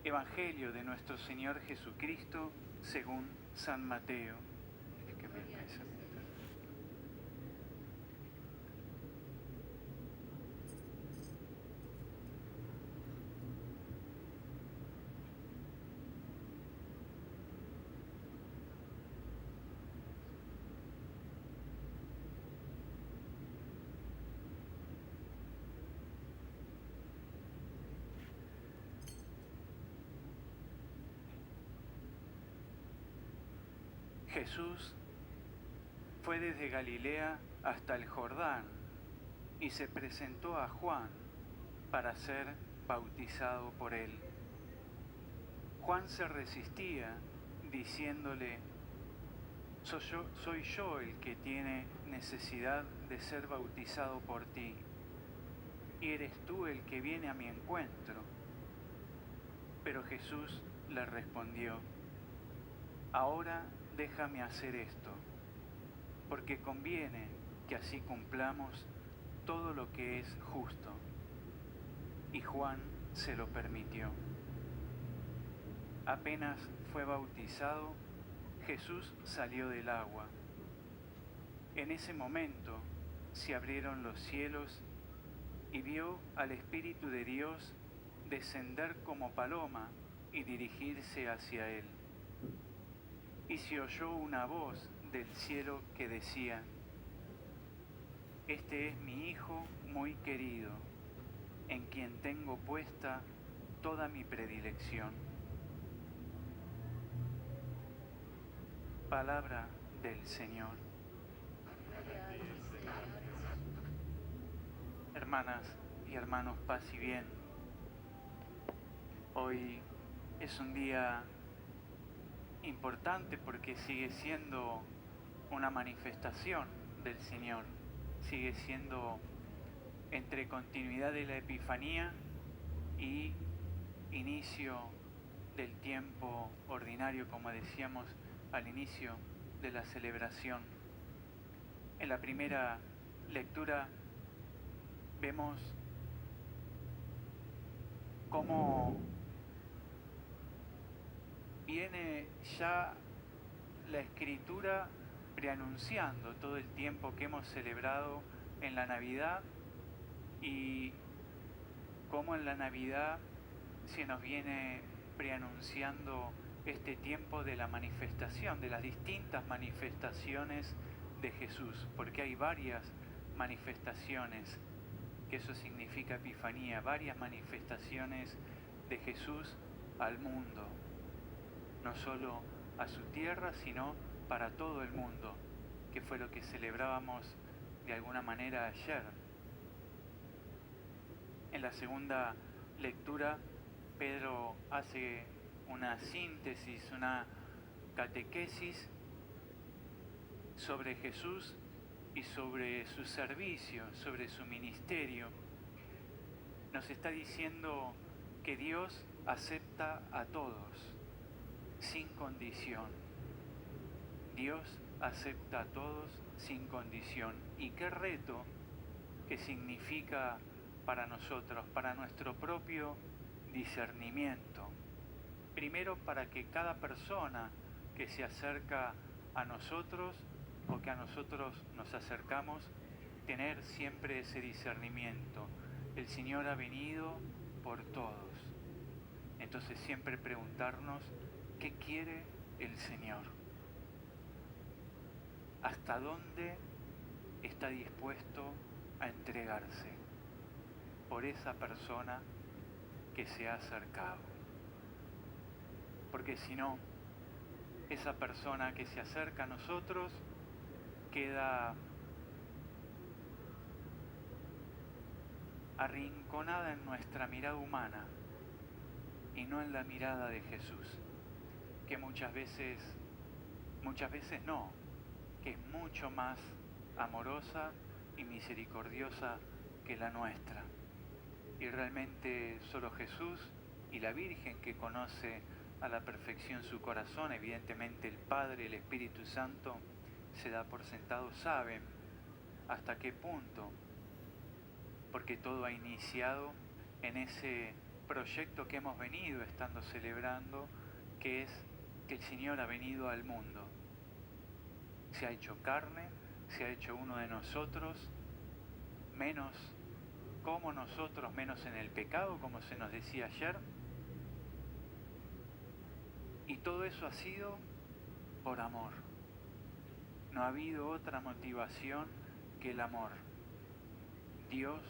Evangelio de nuestro Señor Jesucristo según San Mateo. Jesús fue desde Galilea hasta el Jordán y se presentó a Juan para ser bautizado por él. Juan se resistía diciéndole: soy yo el que tiene necesidad de ser bautizado por ti, y eres tú el que viene a mi encuentro. Pero Jesús le respondió: ahora déjame hacer esto, porque conviene que así cumplamos todo lo que es justo. Y Juan se lo permitió. Apenas fue bautizado, Jesús salió del agua. En ese momento se abrieron los cielos y vio al Espíritu de Dios descender como paloma y dirigirse hacia él. Y se oyó una voz del cielo que decía: este es mi Hijo muy querido, en quien tengo puesta toda mi predilección. Palabra del Señor. Hermanas y hermanos, paz y bien. Hoy es un día importante porque sigue siendo una manifestación del Señor, sigue siendo entre continuidad de la Epifanía y inicio del tiempo ordinario, como decíamos al inicio de la celebración. En la primera lectura vemos cómo viene ya la Escritura preanunciando todo el tiempo que hemos celebrado en la Navidad, y cómo en la Navidad se nos viene preanunciando este tiempo de la manifestación, de las distintas manifestaciones de Jesús, porque hay varias manifestaciones, que eso significa Epifanía, varias manifestaciones de Jesús al mundo, no solo a su tierra, sino para todo el mundo, que fue lo que celebrábamos de alguna manera ayer. En la segunda lectura, Pedro hace una síntesis, una catequesis sobre Jesús y sobre su servicio, sobre su ministerio. Nos está diciendo que Dios acepta a todos, sin condición. Dios acepta a todos sin condición. Y qué reto que significa para nosotros, para nuestro propio discernimiento. Primero, para que cada persona que se acerca a nosotros o que a nosotros nos acercamos, tener siempre ese discernimiento. El Señor ha venido por todos. Entonces siempre preguntarnos: ¿qué quiere el Señor? ¿Hasta dónde está dispuesto a entregarse por esa persona que se ha acercado? Porque si no, esa persona que se acerca a nosotros queda arrinconada en nuestra mirada humana y no en la mirada de Jesús, que muchas veces no, que es mucho más amorosa y misericordiosa que la nuestra. Y realmente solo Jesús y la Virgen, que conoce a la perfección su corazón, evidentemente el Padre, el Espíritu Santo, se da por sentado, saben hasta qué punto, porque todo ha iniciado en ese proyecto que hemos venido estando celebrando, que es que el Señor ha venido al mundo. Se ha hecho carne, se ha hecho uno de nosotros, menos como nosotros, menos en el pecado, como se nos decía ayer. Y todo eso ha sido por amor. No ha habido otra motivación que el amor. Dios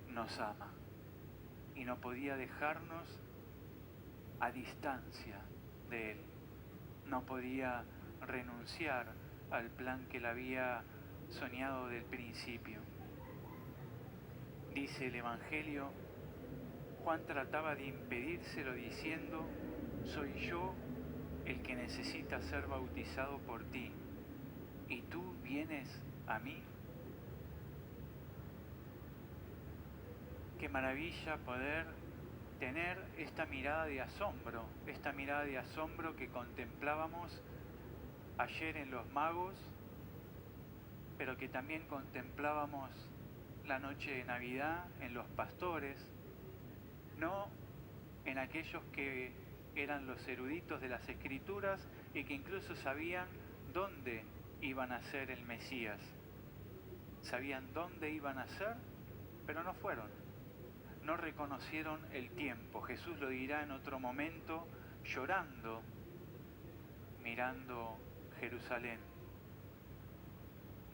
nos ama y no podía dejarnos a distancia de Él. No podía renunciar al plan que Él había soñado del principio. Dice el Evangelio, Juan trataba de impedírselo diciendo, soy yo el que necesita ser bautizado por ti, ¿y tú vienes a mí? Qué maravilla poder tener esta mirada de asombro que contemplábamos ayer en los magos, pero que también contemplábamos la noche de Navidad en los pastores, no en aquellos que eran los eruditos de las Escrituras y que incluso sabían dónde iban a ser el Mesías. Sabían dónde iban a ser, pero no fueron. No reconocieron el tiempo. Jesús lo dirá en otro momento, llorando, mirando Jerusalén.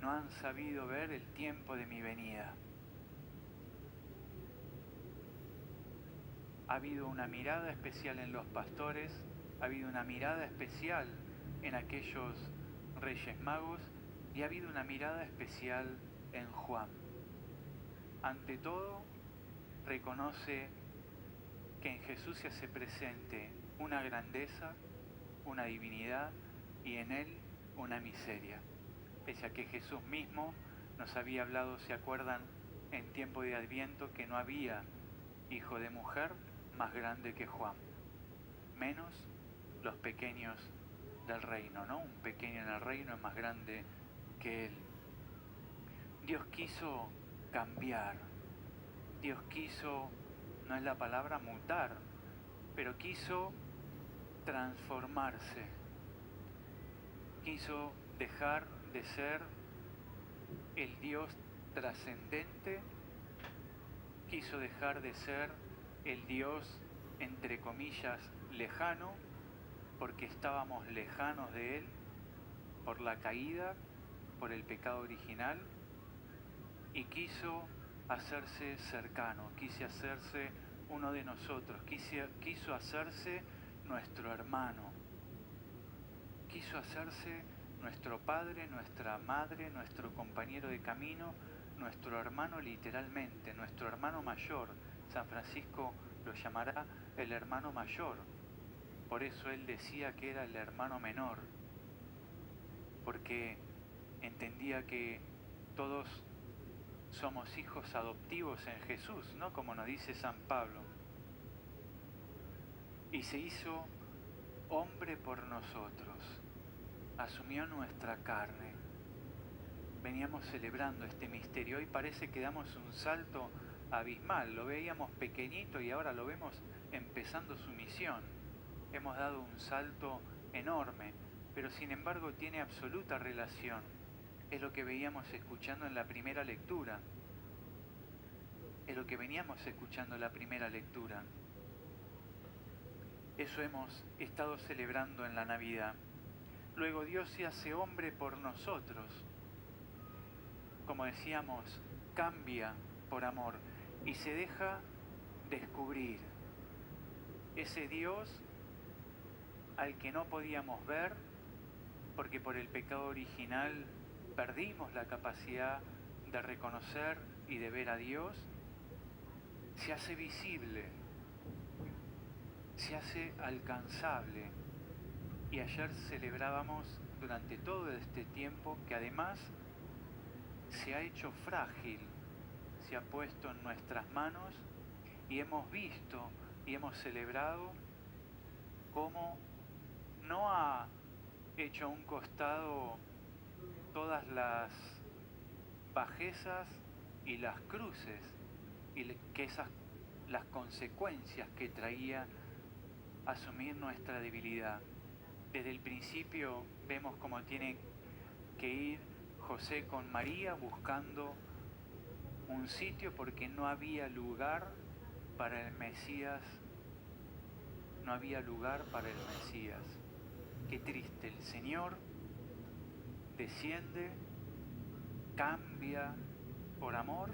No han sabido ver el tiempo de mi venida. Ha habido una mirada especial en los pastores, ha habido una mirada especial en aquellos reyes magos y ha habido una mirada especial en Juan. Ante todo, reconoce que en Jesús se hace presente una grandeza, una divinidad y en Él una miseria. Pese a que Jesús mismo nos había hablado, ¿se acuerdan?, en tiempo de Adviento, que no había hijo de mujer más grande que Juan, menos los pequeños del reino, ¿no? Un pequeño en el reino es más grande que él. Dios quiso cambiar, Dios quiso, no es la palabra mutar, pero quiso transformarse, quiso dejar de ser el Dios trascendente, quiso dejar de ser el Dios, entre comillas, lejano, porque estábamos lejanos de Él, por la caída, por el pecado original, y quiso hacerse cercano, quiso hacerse uno de nosotros, quiso hacerse nuestro hermano, quiso hacerse nuestro padre, nuestra madre, nuestro compañero de camino, nuestro hermano literalmente, nuestro hermano mayor. San Francisco lo llamará el hermano mayor. Por eso él decía que era el hermano menor, porque entendía que todos somos hijos adoptivos en Jesús, ¿no? Como nos dice San Pablo. Y se hizo hombre por nosotros, asumió nuestra carne. Veníamos celebrando este misterio, hoy parece que damos un salto abismal, lo veíamos pequeñito y ahora lo vemos empezando su misión. Hemos dado un salto enorme, pero sin embargo tiene absoluta relación. Es lo que veíamos escuchando en la primera lectura. Es lo que veníamos escuchando en la primera lectura. Eso hemos estado celebrando en la Navidad. Luego Dios se hace hombre por nosotros. Como decíamos, cambia por amor y se deja descubrir. Ese Dios al que no podíamos ver, porque por el pecado original perdimos la capacidad de reconocer y de ver a Dios, se hace visible, se hace alcanzable. Y ayer celebrábamos durante todo este tiempo que además se ha hecho frágil, se ha puesto en nuestras manos y hemos visto y hemos celebrado cómo no ha hecho a un costado todas las bajezas y las cruces que esas las consecuencias que traía asumir nuestra debilidad. Desde el principio vemos cómo tiene que ir José con María buscando un sitio porque no había lugar para el Mesías. No había lugar para el Mesías. Qué triste, el Señor desciende, cambia por amor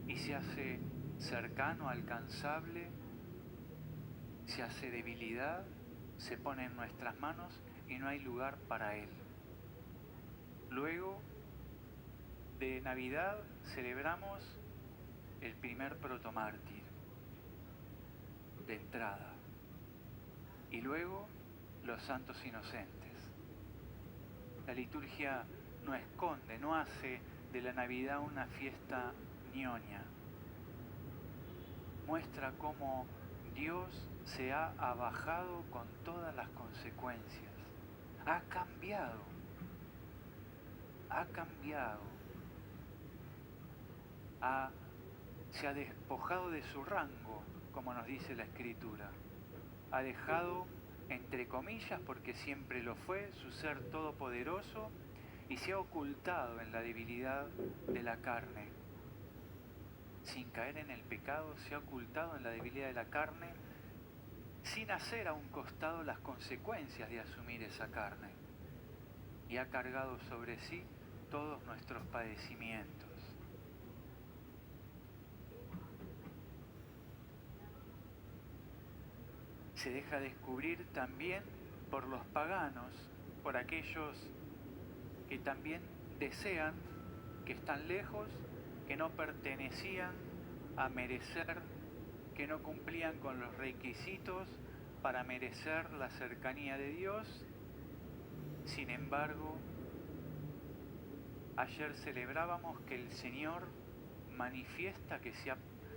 y se hace cercano, alcanzable, se hace debilidad, se pone en nuestras manos y no hay lugar para Él. Luego de Navidad celebramos el primer protomártir de entrada y luego los santos inocentes. La liturgia no esconde, no hace de la Navidad una fiesta ñoña. Muestra cómo Dios se ha abajado con todas las consecuencias. Ha cambiado. Se ha despojado de su rango, como nos dice la Escritura. Ha dejado, entre comillas, porque siempre lo fue, su ser todopoderoso y se ha ocultado en la debilidad de la carne. Sin caer en el pecado, se ha ocultado en la debilidad de la carne, sin hacer a un costado las consecuencias de asumir esa carne. Y ha cargado sobre sí todos nuestros padecimientos. Se deja descubrir también por los paganos, por aquellos que también desean, que están lejos, que no pertenecían a merecer, que no cumplían con los requisitos para merecer la cercanía de Dios. Sin embargo, ayer celebrábamos que el Señor manifiesta que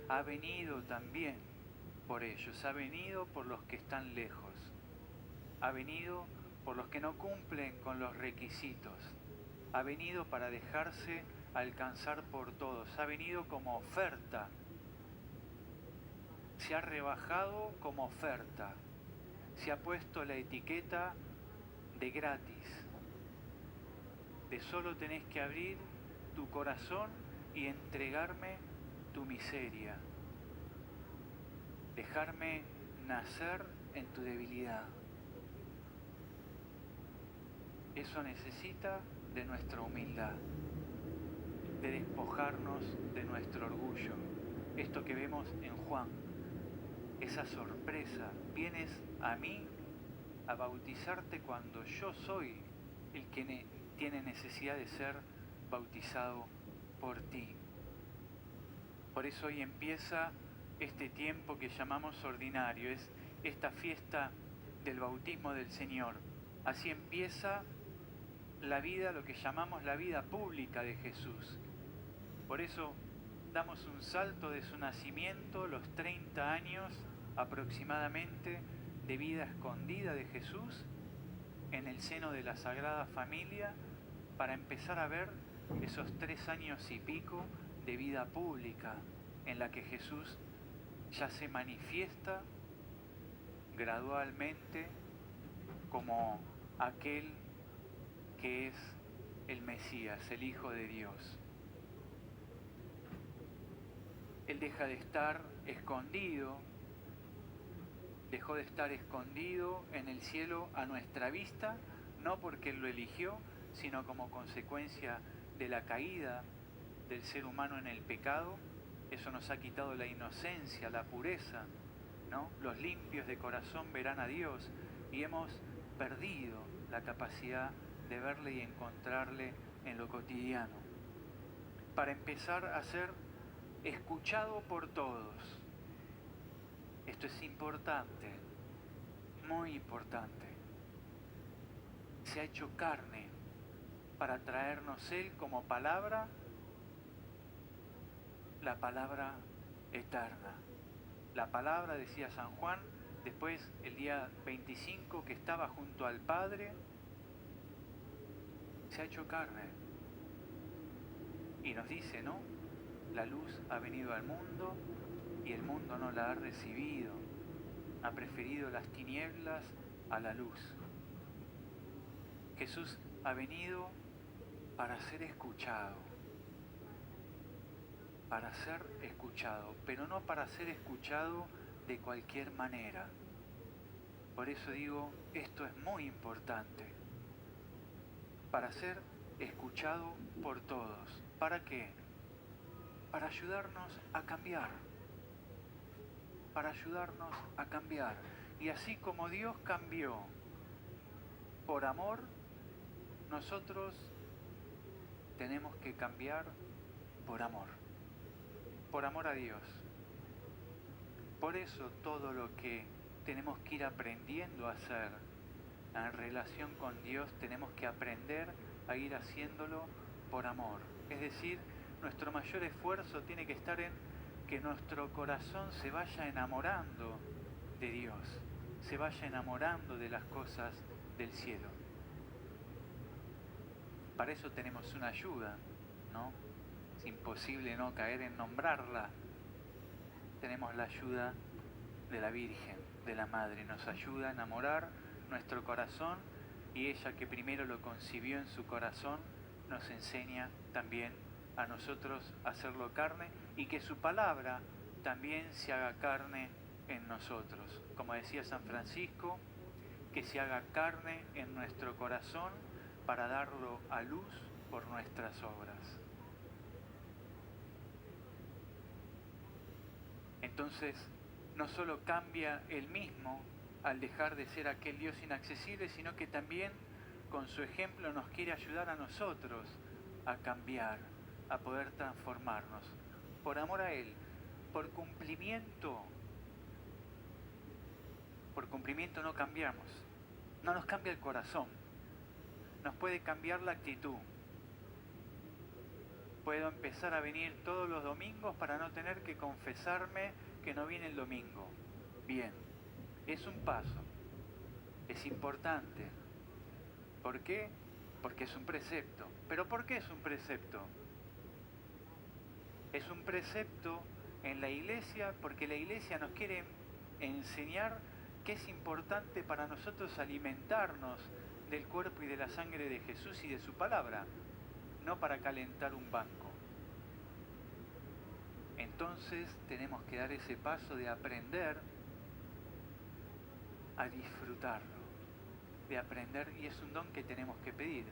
ha venido también por ellos, ha venido por los que están lejos, ha venido por los que no cumplen con los requisitos, ha venido para dejarse alcanzar por todos, ha venido como oferta, se ha rebajado como oferta, se ha puesto la etiqueta de gratis, de solo tenés que abrir tu corazón y entregarme tu miseria, dejarme nacer en tu debilidad. Eso necesita de nuestra humildad, de despojarnos de nuestro orgullo. Esto que vemos en Juan, esa sorpresa, vienes a mí a bautizarte cuando yo soy el que tiene necesidad de ser bautizado por ti. Por eso hoy empieza este tiempo que llamamos ordinario, es esta fiesta del bautismo del Señor. Así empieza la vida, lo que llamamos la vida pública de Jesús. Por eso damos un salto de su nacimiento, los 30 años aproximadamente de vida escondida de Jesús en el seno de la Sagrada Familia, para empezar a ver esos 3 años y pico de vida pública en la que Jesús ya se manifiesta gradualmente como aquel que es el Mesías, el Hijo de Dios. Él deja de estar escondido, dejó de estar escondido en el cielo a nuestra vista, no porque Él lo eligió, sino como consecuencia de la caída del ser humano en el pecado. Eso nos ha quitado la inocencia, la pureza, ¿no? Los limpios de corazón verán a Dios y hemos perdido la capacidad de verle y encontrarle en lo cotidiano. Para empezar a ser escuchado por todos. Esto es importante, muy importante. Se ha hecho carne para traernos Él como palabra, la palabra eterna. La palabra, decía San Juan, después el día 25 que estaba junto al Padre, se ha hecho carne. Y nos dice, ¿no? La luz ha venido al mundo y el mundo no la ha recibido. Ha preferido las tinieblas a la luz. Jesús ha venido para ser escuchado, pero no para ser escuchado de cualquier manera. Por eso digo, esto es muy importante, para ser escuchado por todos. ¿Para qué? Para ayudarnos a cambiar, Y así como Dios cambió por amor, nosotros tenemos que cambiar por amor a Dios. Por eso todo lo que tenemos que ir aprendiendo a hacer en relación con Dios, tenemos que aprender a ir haciéndolo por amor. Es decir, nuestro mayor esfuerzo tiene que estar en que nuestro corazón se vaya enamorando de Dios, se vaya enamorando de las cosas del cielo. Para eso tenemos una ayuda, ¿no? Es imposible no caer en nombrarla. Tenemos la ayuda de la Virgen, de la Madre. Nos ayuda a enamorar nuestro corazón y ella, que primero lo concibió en su corazón, nos enseña también a nosotros a hacerlo carne y que su palabra también se haga carne en nosotros. Como decía San Francisco, que se haga carne en nuestro corazón para darlo a luz por nuestras obras. Entonces, no solo cambia Él mismo al dejar de ser aquel Dios inaccesible, sino que también con su ejemplo nos quiere ayudar a nosotros a cambiar, a poder transformarnos. Por amor a Él, por cumplimiento no cambiamos, no nos cambia el corazón, nos puede cambiar la actitud. Puedo empezar a venir todos los domingos para no tener que confesarme que no viene el domingo. Bien, es un paso, es importante. ¿Por qué? Porque es un precepto. ¿Pero por qué es un precepto? Es un precepto en la Iglesia porque la Iglesia nos quiere enseñar que es importante para nosotros alimentarnos del cuerpo y de la sangre de Jesús y de su palabra, no para calentar un banco. Entonces tenemos que dar ese paso de aprender a disfrutarlo, de aprender, y es un don que tenemos que pedir,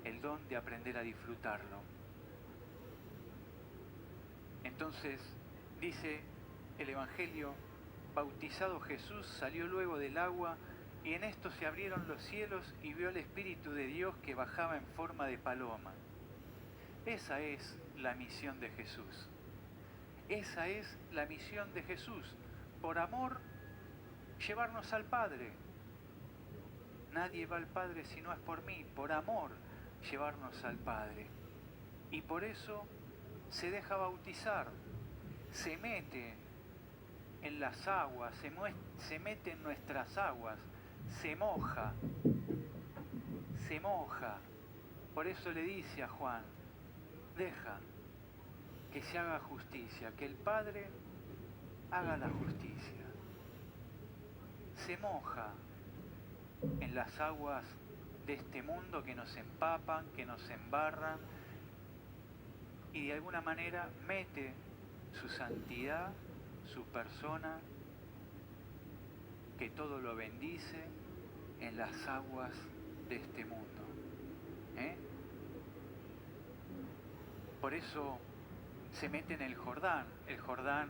el don de aprender a disfrutarlo. Entonces, dice el Evangelio, bautizado Jesús salió luego del agua y en esto se abrieron los cielos y vio al Espíritu de Dios que bajaba en forma de paloma. Esa es la misión de Jesús. Esa es la misión de Jesús. Por amor, llevarnos al Padre. Nadie va al Padre si no es por mí. Por amor, llevarnos al Padre. Y por eso se deja bautizar, se mete en las aguas, se mete en nuestras aguas, se moja. Por eso le dice a Juan, deja que se haga justicia, que el Padre haga la justicia. Se moja en las aguas de este mundo que nos empapan, que nos embarran, y de alguna manera mete su santidad, su persona, que todo lo bendice, en las aguas de este mundo. Por eso se mete en el Jordán. El Jordán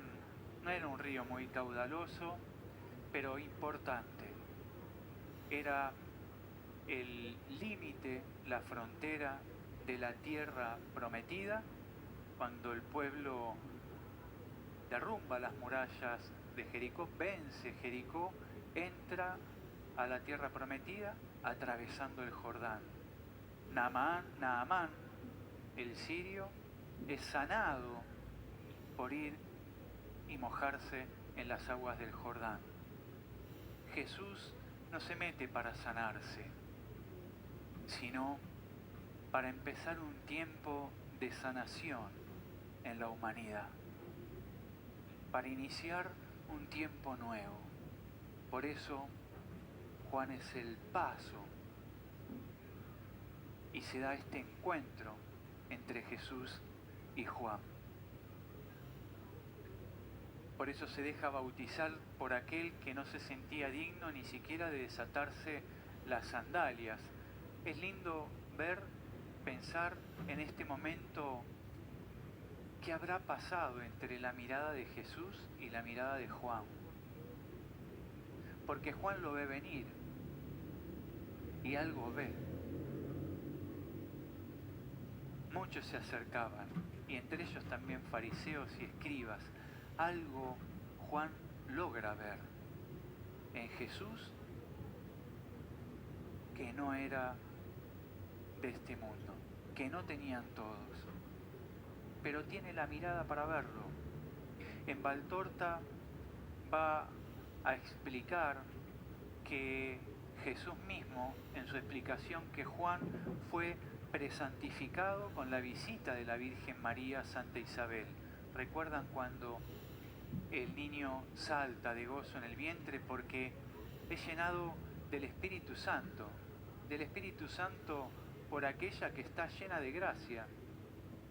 no era un río muy caudaloso, pero importante. Era el límite, la frontera de la tierra prometida, cuando el pueblo derrumba las murallas de Jericó, vence Jericó, entra a la tierra prometida atravesando el Jordán. Naamán, el sirio, es sanado por ir y mojarse en las aguas del Jordán. Jesús no se mete para sanarse, sino para empezar un tiempo de sanación en la humanidad. para iniciar un tiempo nuevo. Por eso Juan es el paso y se da este encuentro entre Jesús y Juan. Por eso se deja bautizar por aquel que no se sentía digno ni siquiera de desatarse las sandalias. Es lindo ver, pensar en este momento qué habrá pasado entre la mirada de Jesús y la mirada de Juan. Porque Juan lo ve venir y algo ve. Muchos se acercaban, y entre ellos también fariseos y escribas. Algo Juan logra ver en Jesús que no era de este mundo, que no tenían todos, pero tiene la mirada para verlo. En Valtorta va a explicar que Jesús mismo, en su explicación, que Juan fue presantificado con la visita de la Virgen María a Santa Isabel. ¿Recuerdan cuando el niño salta de gozo en el vientre porque es llenado del Espíritu Santo por aquella que está llena de gracia,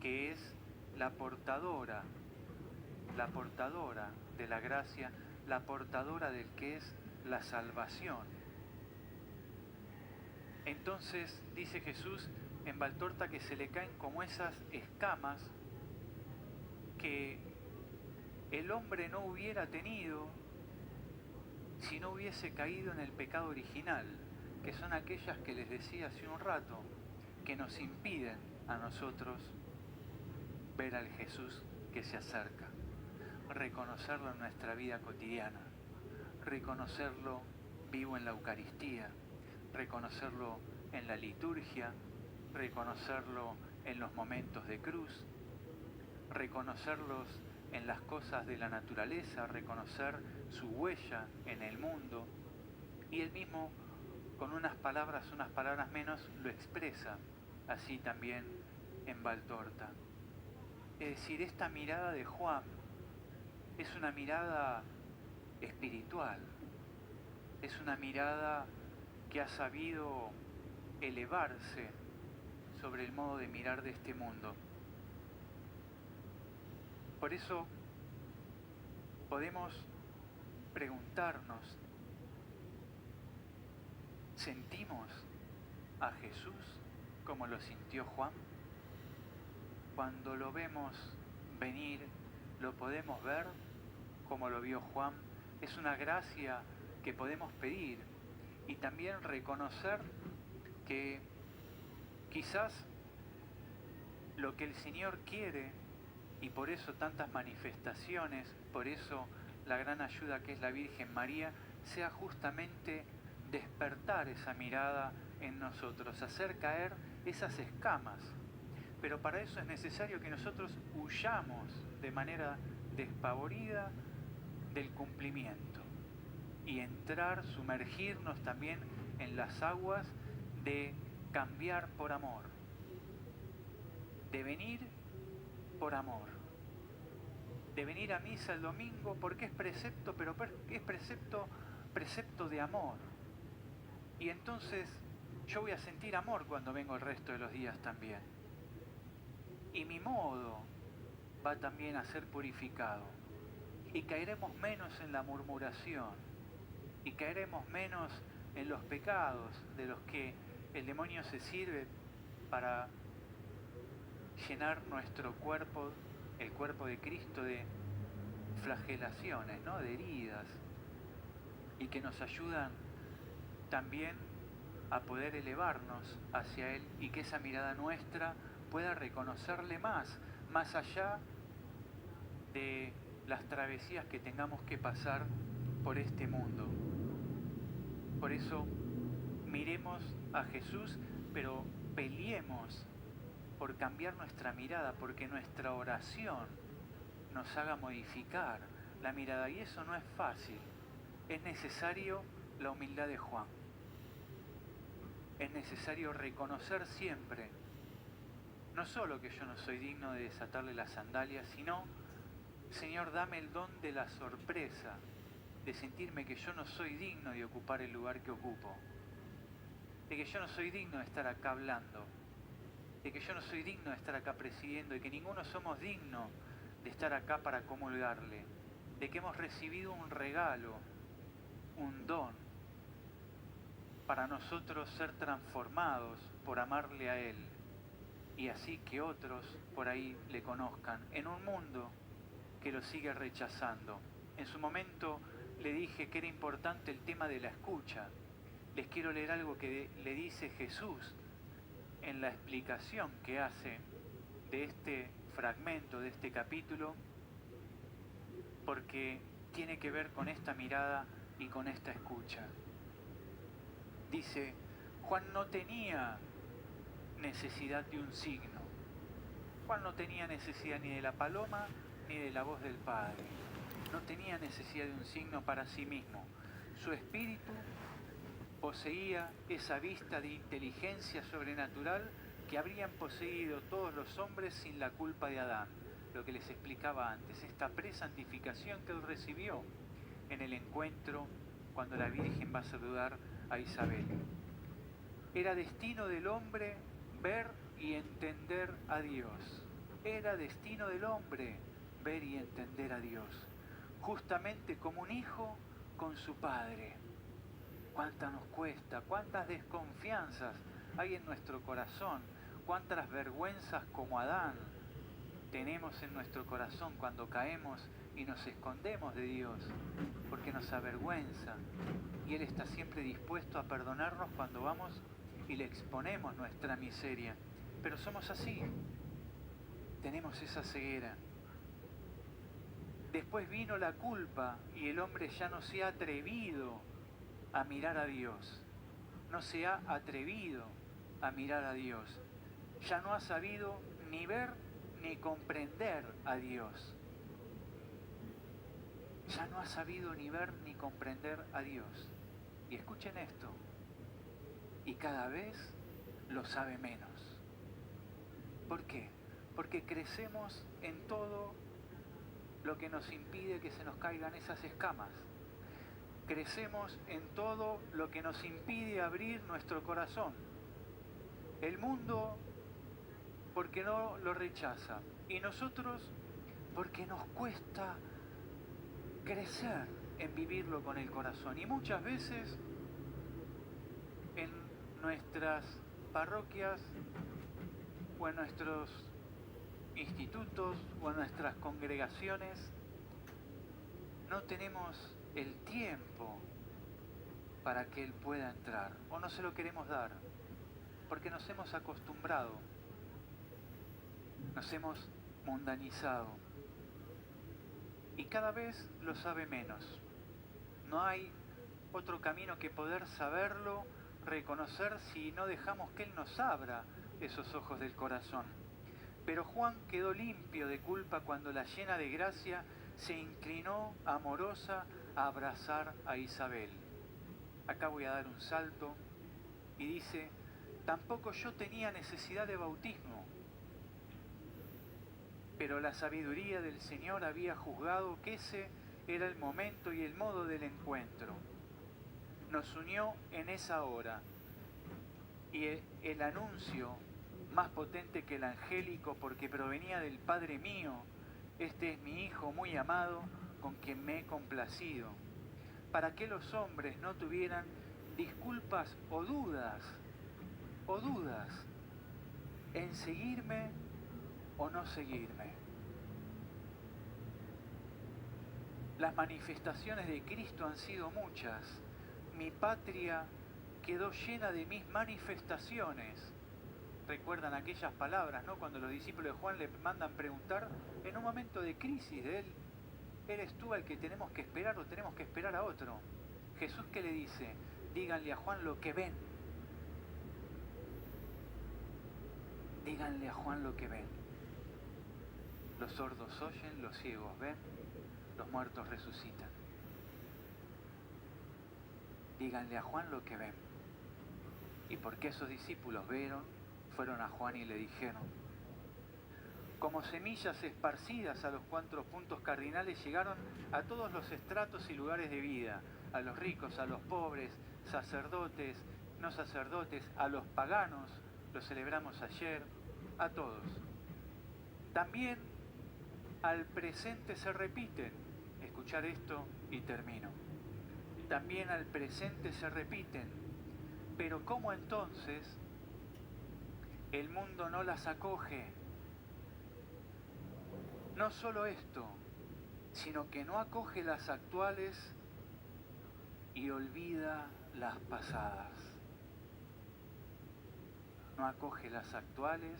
que es la portadora de la gracia, la portadora del que es la salvación? Entonces dice Jesús en Valtorta que se le caen como esas escamas que el hombre no hubiera tenido si no hubiese caído en el pecado original, que son aquellas que les decía hace un rato, que nos impiden a nosotros ver al Jesús que se acerca, reconocerlo en nuestra vida cotidiana, reconocerlo vivo en la Eucaristía, reconocerlo en la liturgia, reconocerlo en los momentos de cruz, reconocerlos en las cosas de la naturaleza, reconocer su huella en el mundo. Y él mismo, con unas palabras menos, lo expresa así también en Valtorta. Es decir, esta mirada de Juan es una mirada espiritual, es una mirada que ha sabido elevarse sobre el modo de mirar de este mundo. Por eso podemos preguntarnos, ¿sentimos a Jesús como lo sintió Juan? Cuando lo vemos venir, ¿lo podemos ver como lo vio Juan? Es una gracia que podemos pedir y también reconocer que quizás lo que el Señor quiere, y por eso tantas manifestaciones, por eso la gran ayuda que es la Virgen María, sea justamente despertar esa mirada en nosotros, hacer caer esas escamas. Pero para eso es necesario que nosotros huyamos de manera despavorida del cumplimiento y entrar, sumergirnos también en las aguas de cambiar por amor, de venir por amor, de venir a misa el domingo porque es precepto, pero es precepto de amor. Y entonces yo voy a sentir amor cuando vengo el resto de los días también. Y mi modo va también a ser purificado. Y caeremos menos en la murmuración. Y caeremos menos en los pecados de los que el demonio se sirve para llenar nuestro cuerpo, el cuerpo de Cristo, de flagelaciones, ¿no? De heridas, y que nos ayudan también a poder elevarnos hacia Él y que esa mirada nuestra pueda reconocerle más allá de las travesías que tengamos que pasar por este mundo. Por eso miremos a Jesús, pero peleemos por cambiar nuestra mirada, porque nuestra oración nos haga modificar la mirada, y eso no es fácil. Es necesario la humildad de Juan. Es necesario reconocer siempre, no solo que yo no soy digno de desatarle las sandalias, sino Señor, dame el don de la sorpresa, de sentirme que yo no soy digno de ocupar el lugar que ocupo, de que yo no soy digno de estar acá hablando, de que yo no soy digno de estar acá presidiendo, de que ninguno somos dignos de estar acá para comulgarle, de que hemos recibido un regalo, un don, para nosotros ser transformados por amarle a Él, y así que otros por ahí le conozcan, en un mundo que lo sigue rechazando. En su momento le dije que era importante el tema de la escucha. Les quiero leer algo que le dice Jesús en la explicación que hace de este fragmento, de este capítulo, porque tiene que ver con esta mirada y con esta escucha. Dice, Juan no tenía necesidad de un signo. Juan no tenía necesidad ni de la paloma ni de la voz del Padre. No tenía necesidad de un signo para sí mismo. Su espíritu poseía esa vista de inteligencia sobrenatural que habrían poseído todos los hombres sin la culpa de Adán. Lo que les explicaba antes, esta presantificación que él recibió en el encuentro cuando la Virgen va a saludar a Isabel. Era destino del hombre ver y entender a Dios. Era destino del hombre ver y entender a Dios. Justamente como un hijo con su padre. ¿Cuánta nos cuesta? ¿Cuántas desconfianzas hay en nuestro corazón? ¿Cuántas vergüenzas como Adán tenemos en nuestro corazón cuando caemos y nos escondemos de Dios? Porque nos avergüenza. Y Él está siempre dispuesto a perdonarnos cuando vamos y le exponemos nuestra miseria. Pero somos así. Tenemos esa ceguera. Después vino la culpa y el hombre ya no se ha atrevido a mirar a Dios. No se ha atrevido a mirar a Dios. Ya no ha sabido ni ver ni comprender a Dios. Ya no ha sabido ni ver ni comprender a Dios. Y escuchen esto. Y cada vez lo sabe menos. ¿Por qué? Porque crecemos en todo lo que nos impide que se nos caigan esas escamas. Crecemos en todo lo que nos impide abrir nuestro corazón. El mundo porque no lo rechaza y nosotros porque nos cuesta crecer en vivirlo con el corazón. Y muchas veces en nuestras parroquias o en nuestros institutos o en nuestras congregaciones no tenemos el tiempo para que Él pueda entrar, o no se lo queremos dar, porque nos hemos acostumbrado, nos hemos mundanizado, y cada vez lo sabe menos. No hay otro camino que poder saberlo, reconocer, si no dejamos que Él nos abra esos ojos del corazón. Pero Juan quedó limpio de culpa cuando la llena de gracia se inclinó amorosa a abrazar a Isabel. Acá voy a dar un salto y dice, tampoco yo tenía necesidad de bautismo, pero la sabiduría del Señor había juzgado que ese era el momento y el modo del encuentro. Nos unió en esa hora y el anuncio más potente que el angélico, porque provenía del Padre mío, este es mi Hijo muy amado, con quien me he complacido, para que los hombres no tuvieran disculpas o dudas en seguirme o no seguirme. Las manifestaciones de Cristo han sido muchas. Mi patria quedó llena de mis manifestaciones. Recuerdan aquellas palabras, ¿no? Cuando los discípulos de Juan le mandan preguntar en un momento de crisis de él, ¿eres tú al que tenemos que esperar o tenemos que esperar a otro? Jesús, ¿qué le dice? Díganle a Juan lo que ven. Díganle a Juan lo que ven. Los sordos oyen, los ciegos ven, los muertos resucitan. Díganle a Juan lo que ven. ¿Y por qué esos discípulos fueron a Juan y le dijeron? Como semillas esparcidas a los 4 puntos cardinales, llegaron a todos los estratos y lugares de vida, a los ricos, a los pobres, sacerdotes, no sacerdotes, a los paganos, lo celebramos ayer, a todos. También al presente se repiten, escuchar esto y termino. También al presente se repiten, pero ¿cómo entonces el mundo no las acoge? No solo esto, sino que no acoge las actuales y olvida las pasadas. No acoge las actuales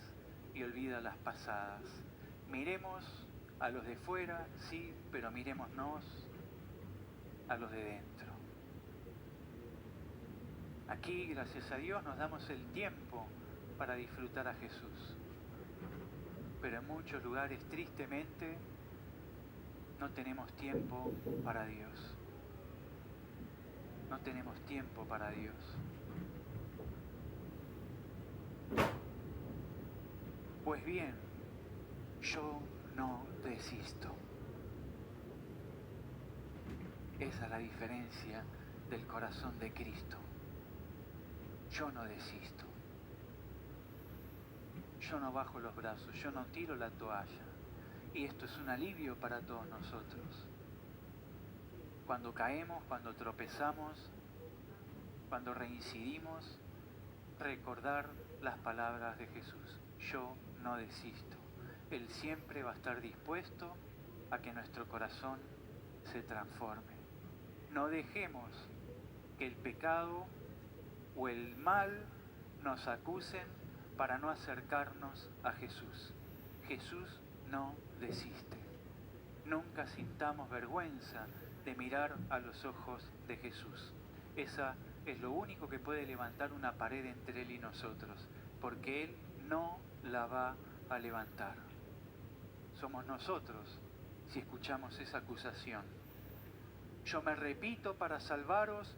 y olvida las pasadas. Miremos a los de fuera, sí, pero mirémonos a los de dentro. Aquí, gracias a Dios, nos damos el tiempo para disfrutar a Jesús. Pero en muchos lugares, tristemente, no tenemos tiempo para Dios. No tenemos tiempo para Dios. Pues bien, yo no desisto. Esa es la diferencia del corazón de Cristo. Yo no desisto. Yo no bajo los brazos, yo no tiro la toalla. Y esto es un alivio para todos nosotros. Cuando caemos, cuando tropezamos, cuando reincidimos, recordar las palabras de Jesús. Yo no desisto. Él siempre va a estar dispuesto a que nuestro corazón se transforme. No dejemos que el pecado o el mal nos acusen para no acercarnos a Jesús. Jesús no desiste. Nunca sintamos vergüenza de mirar a los ojos de Jesús. Esa es lo único que puede levantar una pared entre Él y nosotros, porque Él no la va a levantar. Somos nosotros si escuchamos esa acusación. Yo me repito para salvaros,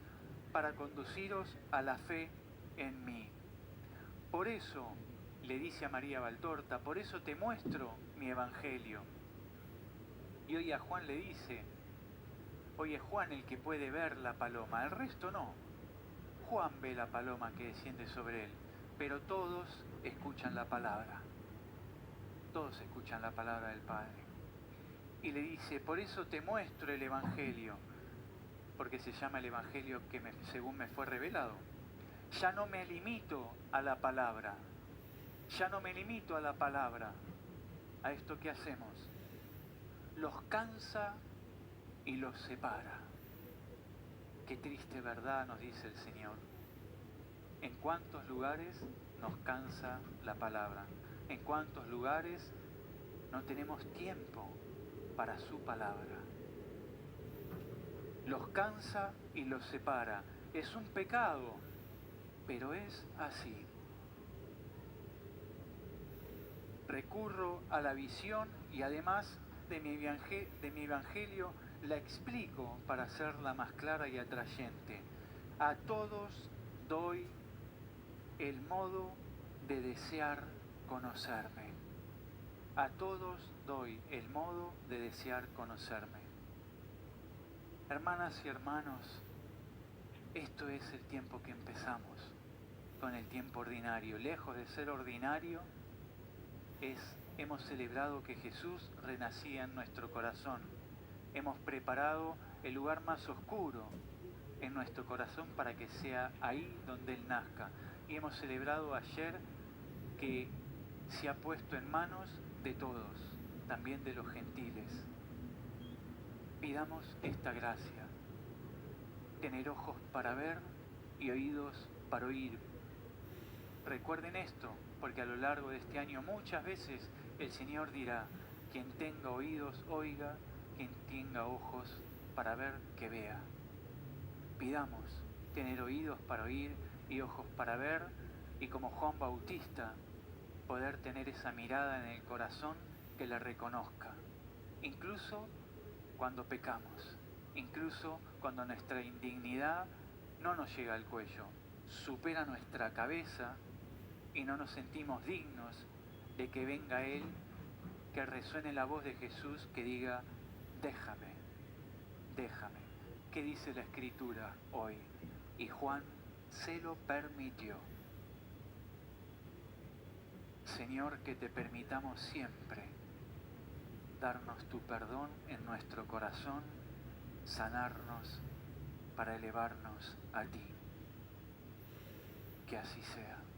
para conduciros a la fe en mí. Por eso, le dice a María Valtorta, por eso te muestro mi evangelio. Y hoy a Juan le dice, hoy es Juan el que puede ver la paloma, el resto no. Juan ve la paloma que desciende sobre él, pero todos escuchan la palabra. Todos escuchan la palabra del Padre. Y le dice, por eso te muestro el evangelio, porque se llama el evangelio que según me fue revelado. Ya no me limito a la palabra, ya no me limito a la palabra, a esto que hacemos. Los cansa y los separa. Qué triste verdad nos dice el Señor. ¿En cuántos lugares nos cansa la palabra? ¿En cuántos lugares no tenemos tiempo para su palabra? Los cansa y los separa. Es un pecado, pero es así. Recurro a la visión y además de mi evangelio la explico para hacerla más clara y atrayente. A todos doy el modo de desear conocerme. A todos doy el modo de desear conocerme. Hermanas y hermanos, esto es el tiempo que empezamos con el tiempo ordinario. Lejos de ser ordinario, hemos celebrado que Jesús renacía en nuestro corazón. Hemos preparado el lugar más oscuro en nuestro corazón para que sea ahí donde Él nazca. Y hemos celebrado ayer que se ha puesto en manos de todos, también de los gentiles. Pidamos esta gracia, tener ojos para ver y oídos para oír. Recuerden esto, porque a lo largo de este año muchas veces el Señor dirá, quien tenga oídos oiga, quien tenga ojos para ver que vea. Pidamos tener oídos para oír y ojos para ver, y como Juan Bautista, poder tener esa mirada en el corazón que le reconozca, incluso cuando pecamos, incluso cuando nuestra indignidad no nos llega al cuello, supera nuestra cabeza y no nos sentimos dignos de que venga Él que resuene la voz de Jesús que diga, déjame, déjame. ¿Qué dice la Escritura hoy? Y Juan se lo permitió. Señor, que te permitamos siempre darnos tu perdón en nuestro corazón, sanarnos para elevarnos a ti. Que así sea.